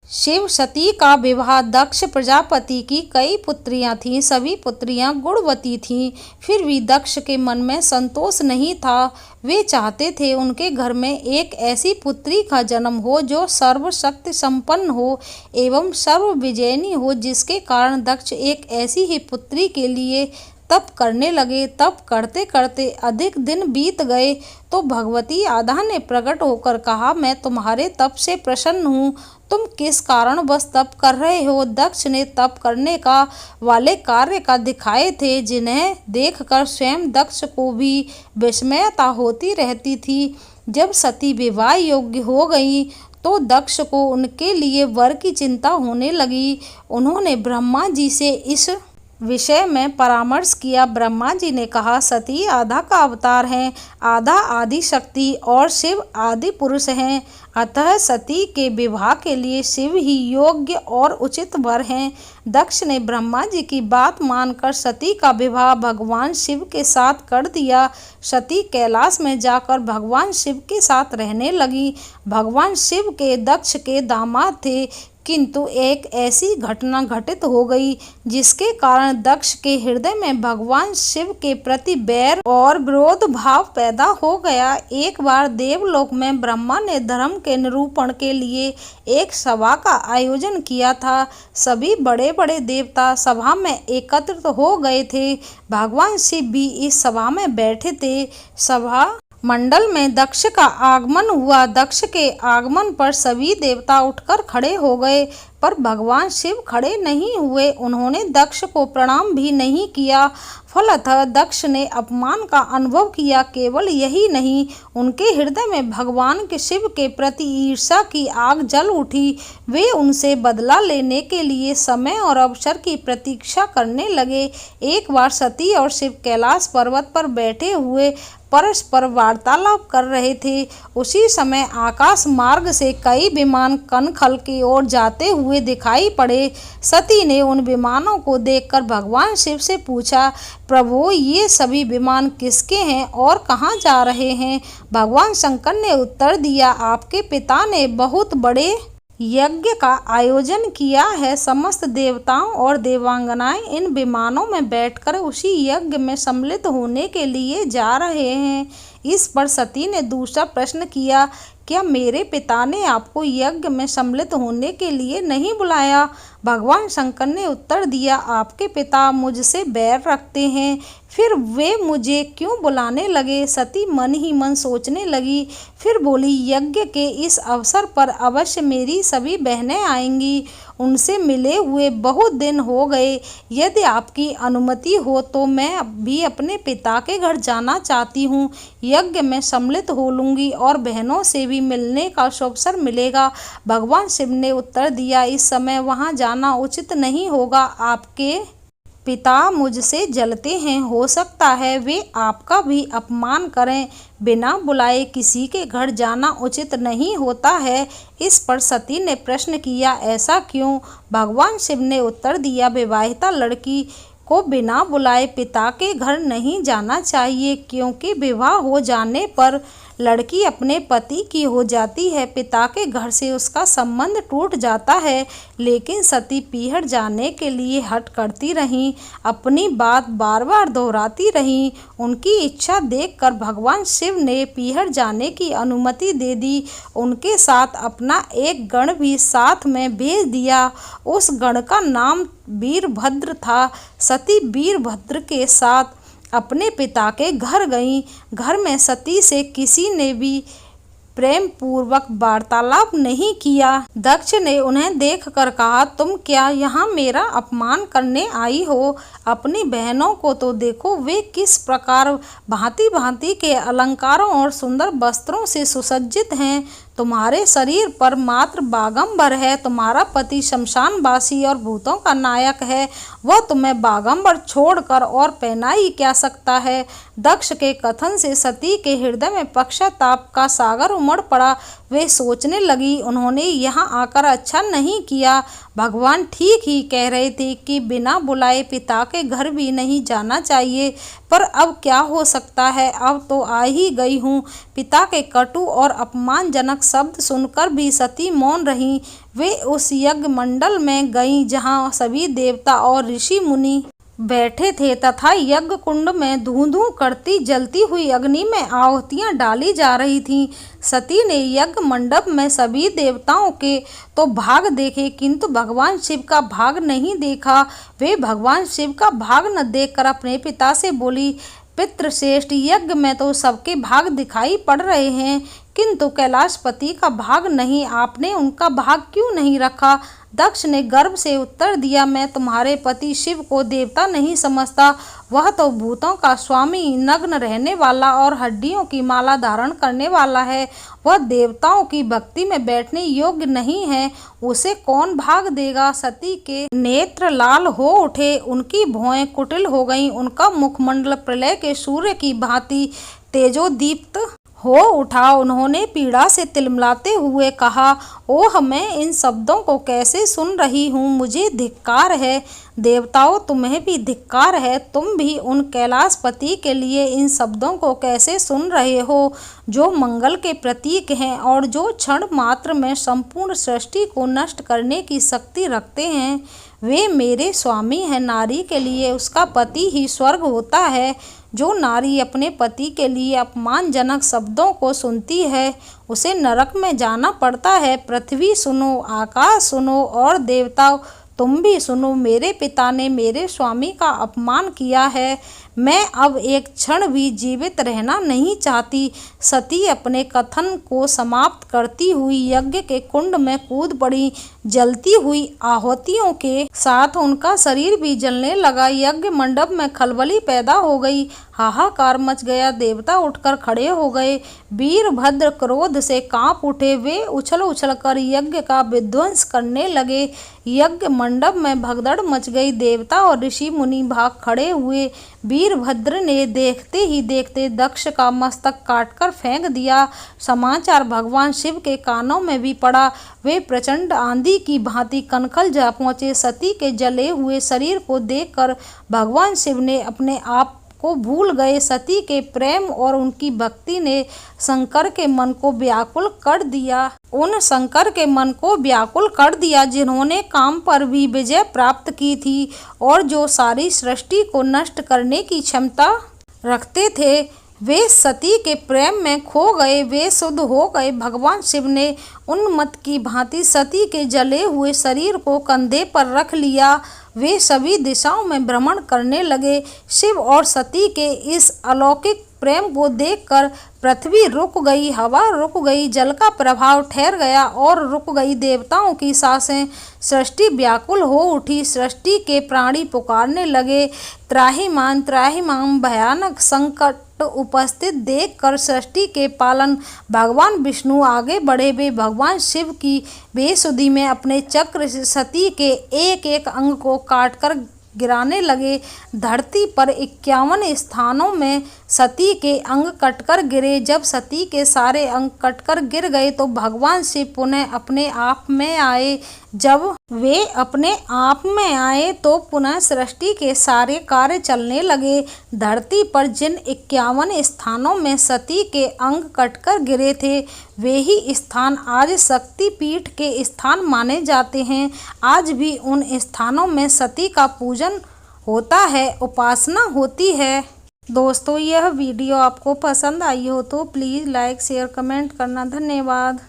शिव सती का विवाह दक्ष प्रजापति की कई पुत्रियां थीं, सभी पुत्रियां गुणवती थीं। फिर भी दक्ष के मन में संतोष नहीं था। वे चाहते थे उनके घर में एक ऐसी पुत्री का जन्म हो जो सर्वशक्ति संपन्न हो एवं सर्वविजयिनी हो, जिसके कारण दक्ष एक ऐसी ही पुत्री के लिए तप करने लगे। तप करते करते अधिक दिन बीत गए तो भगवती आधा ने प्रकट होकर कहा, मैं तुम्हारे तप से प्रसन्न हूँ। तुम किस कारण बस तप कर रहे हो? दक्ष ने तप करने का वाले कार्य का दिखाए थे, जिन्हें देखकर स्वयं दक्ष को भी विस्मयता होती रहती थी। जब सती विवाह योग्य हो गई तो दक्ष को उनके लिए वर की चिंता होने लगी। उन्होंने ब्रह्मा जी से इस विषय में परामर्श किया। ब्रह्मा जी ने कहा, सती आधा का अवतार हैं, आधा आदि शक्ति और शिव आदि पुरुष हैं, अतः सती के विवाह के लिए शिव ही योग्य और उचित वर हैं। दक्ष ने ब्रह्मा जी की बात मानकर सती का विवाह भगवान शिव के साथ कर दिया। सती कैलाश में जाकर भगवान शिव के साथ रहने लगी। भगवान शिव के दक्ष के दामाद थे, किंतु एक ऐसी घटना घटित हो गई जिसके कारण दक्ष के हृदय में भगवान शिव के प्रति बैर और विरोध भाव पैदा हो गया। एक बार देवलोक में ब्रह्मा ने धर्म के निरूपण के लिए एक सभा का आयोजन किया था। सभी बड़े बड़े देवता सभा में एकत्रित हो गए थे। भगवान शिव भी इस सभा में बैठे थे। सभा मंडल में दक्ष का आगमन हुआ। दक्ष के आगमन पर सभी देवता उठकर खड़े हो गए, पर भगवान शिव खड़े नहीं हुए। उन्होंने दक्ष को प्रणाम भी नहीं किया। फलतः दक्ष ने अपमान का अनुभव किया। केवल यही नहीं, उनके हृदय में भगवान के शिव के प्रति ईर्ष्या की आग जल उठी। वे उनसे बदला लेने के लिए समय और अवसर की प्रतीक्षा करने लगे। एक बार सती और शिव कैलाश पर्वत पर बैठे हुए परस्पर वार्तालाप कर रहे थे। उसी समय आकाश मार्ग से कई विमान कनखल की ओर जाते हुए दिखाई पड़े। सती ने उन विमानों को देखकर भगवान शिव से पूछा, प्रभु, ये सभी विमान किसके हैं और कहाँ जा रहे हैं? भगवान शंकर ने उत्तर दिया, आपके पिता ने बहुत बड़े यज्ञ का आयोजन किया है। समस्त देवताओं और देवांगनाएं इन विमानों में बैठकर उसी यज्ञ में सम्मिलित होने के लिए जा रहे हैं। इस पर सती ने दूसरा प्रश्न किया, क्या मेरे पिता ने आपको यज्ञ में सम्मिलित होने के लिए नहीं बुलाया? भगवान शंकर ने उत्तर दिया, आपके पिता मुझसे बैर रखते हैं, फिर वे मुझे क्यों बुलाने लगे? सती मन ही मन सोचने लगी। फिर बोली, यज्ञ के इस अवसर पर अवश्य मेरी सभी बहनें आएंगी। उनसे मिले हुए बहुत दिन हो गए। यदि आपकी अनुमति हो तो मैं भी अपने पिता के घर जाना चाहती हूँ। यज्ञ में सम्मिलित हो लूँगी और बहनों से भी मिलने का अवसर मिलेगा। भगवान शिव ने उत्तर दिया, इस समय वहाँ जाना उचित नहीं होगा। आपके पिता मुझसे जलते हैं, हो सकता है वे आपका भी अपमान करें। बिना बुलाए किसी के घर जाना उचित नहीं होता है। इस पर सती ने प्रश्न किया, ऐसा क्यों? भगवान शिव ने उत्तर दिया, विवाहिता लड़की को बिना बुलाए पिता के घर नहीं जाना चाहिए, क्योंकि विवाह हो जाने पर लड़की अपने पति की हो जाती है, पिता के घर से उसका संबंध टूट जाता है। लेकिन सती पीहर जाने के लिए हठ करती रहीं, अपनी बात बार बार दोहराती रहीं। उनकी इच्छा देखकर भगवान शिव ने पीहर जाने की अनुमति दे दी। उनके साथ अपना एक गण भी साथ में भेज दिया। उस गण का नाम वीरभद्र था। सती वीरभद्र के साथ अपने पिता के घर गईं। घर में सती से किसी ने भी प्रेम पूर्वक वार्तालाप नहीं किया। दक्ष ने उन्हें देखकर कहा, तुम क्या यहाँ मेरा अपमान करने आई हो? अपनी बहनों को तो देखो, वे किस प्रकार भांति भांति के अलंकारों और सुंदर वस्त्रों से सुसज्जित हैं। तुम्हारे शरीर पर मात्र बागंबर है। तुम्हारा पति शमशानवासी और भूतों का नायक है, वह तुम्हें बागंबर छोड़कर और पहना ही क्या सकता है? दक्ष के कथन से सती के हृदय में पश्चाताप का सागर उमड़ पड़ा। वे सोचने लगी, उन्होंने यहाँ आकर अच्छा नहीं किया। भगवान ठीक ही कह रहे थे कि बिना बुलाए पिता के घर भी नहीं जाना चाहिए, पर अब क्या हो सकता है, अब तो आ ही गई हूँ। पिता के कटु और अपमानजनक शब्द सुनकर भी सती मौन रहीं। वे उस यज्ञ मंडल में गईं जहाँ सभी देवता और ऋषि मुनि बैठे थे तथा यज्ञ कुंड में धूं-धूं करती जलती हुई अग्नि में आहुतियां डाली जा रही थीं। सती ने यज्ञ मंडप में सभी देवताओं के तो भाग देखे किंतु भगवान शिव का भाग नहीं देखा। वे भगवान शिव का भाग न देखकर अपने पिता से बोली, पितृश्रेष्ठ, यज्ञ में तो सबके भाग दिखाई पड़ रहे हैं किंतु कैलाशपति का भाग नहीं, आपने उनका भाग क्यों नहीं रखा? दक्ष ने गर्व से उत्तर दिया, मैं तुम्हारे पति शिव को देवता नहीं समझता। वह तो भूतों का स्वामी, नग्न रहने वाला और हड्डियों की माला धारण करने वाला है। वह देवताओं की भक्ति में बैठने योग्य नहीं है, उसे कौन भाग देगा? सती के नेत्र लाल हो उठे, उनकी भौहें कुटिल हो गईं, उनका मुखमंडल प्रलय के सूर्य की भांति तेजोदीप्त हो उठा। उन्होंने पीड़ा से तिलमिलाते हुए कहा, ओह, मैं इन शब्दों को कैसे सुन रही हूँ, मुझे धिक्कार है। देवताओं, तुम्हें भी धिक्कार है, तुम भी उन कैलाशपति के लिए इन शब्दों को कैसे सुन रहे हो जो मंगल के प्रतीक हैं और जो क्षण मात्र में संपूर्ण सृष्टि को नष्ट करने की शक्ति रखते हैं। वे मेरे स्वामी हैं, नारी के लिए उसका पति ही स्वर्ग होता है। जो नारी अपने पति के लिए अपमानजनक शब्दों को सुनती है उसे नरक में जाना पड़ता है। पृथ्वी सुनो, आकाश सुनो और देवताओं तुम भी सुनो, मेरे पिता ने मेरे स्वामी का अपमान किया है। मैं अब एक क्षण भी जीवित रहना नहीं चाहती। सती अपने कथन को समाप्त करती हुई यज्ञ के कुंड में कूद पड़ी। जलती हुई आहुतियों के साथ उनका शरीर भी जलने लगा। यज्ञ मंडप में खलबली पैदा हो गई, हाहाकार मच गया। देवता उठकर खड़े हो गए। वीरभद्र क्रोध से कांप उठे। वे उछल उछल कर यज्ञ का विध्वंस करने लगे। यज्ञ मंडप में भगदड़ मच गई। देवता और ऋषि मुनि भाग खड़े हुए। वीरभद्र ने देखते ही देखते दक्ष का मस्तक काटकर फेंक दिया। समाचार भगवान शिव के कानों में भी पड़ा। वे प्रचंड आंधी की भांति कनखल जा पहुँचे। सती के जले हुए शरीर को देखकर भगवान शिव ने अपने आप को भूल गए। सती के प्रेम और उनकी भक्ति ने शंकर के मन को व्याकुल कर दिया। उन शंकर के मन को व्याकुल कर दिया जिन्होंने काम पर भी विजय प्राप्त की थी और जो सारी सृष्टि को नष्ट करने की क्षमता रखते थे। वे सती के प्रेम में खो गए, वे शुद्ध हो गए। भगवान शिव ने उन्मत्त की भांति सती के जले हुए शरीर को कंधे पर रख लिया। वे सभी दिशाओं में भ्रमण करने लगे। शिव और सती के इस अलौकिक प्रेम को देखकर पृथ्वी रुक गई, हवा रुक गई, जल का प्रभाव ठहर गया और रुक गई देवताओं की सांसें। सृष्टि व्याकुल हो उठी। सृष्टि के प्राणी पुकारने लगे, त्राहिमाम त्राहिमाम। भयानक संकट उपस्थित देखकर सृष्टि के पालन भगवान विष्णु आगे बढ़े। वे भगवान शिव की बेसुधी में अपने चक्र से सती के एक एक अंग को काटकर गिराने लगे। धरती पर 51 स्थानों में सती के अंग कटकर गिरे। जब सती के सारे अंग कटकर गिर गए तो भगवान शिव पुनः अपने आप में आए। जब वे अपने आप में आए तो पुनः सृष्टि के सारे कार्य चलने लगे। धरती पर जिन 51 स्थानों में सती के अंग कटकर गिरे थे वे ही स्थान आज शक्ति पीठ के स्थान माने जाते हैं। आज भी उन स्थानों में सती का पूजन होता है, उपासना होती है। दोस्तों, यह वीडियो आपको पसंद आई हो तो प्लीज़ लाइक शेयर कमेंट करना। धन्यवाद।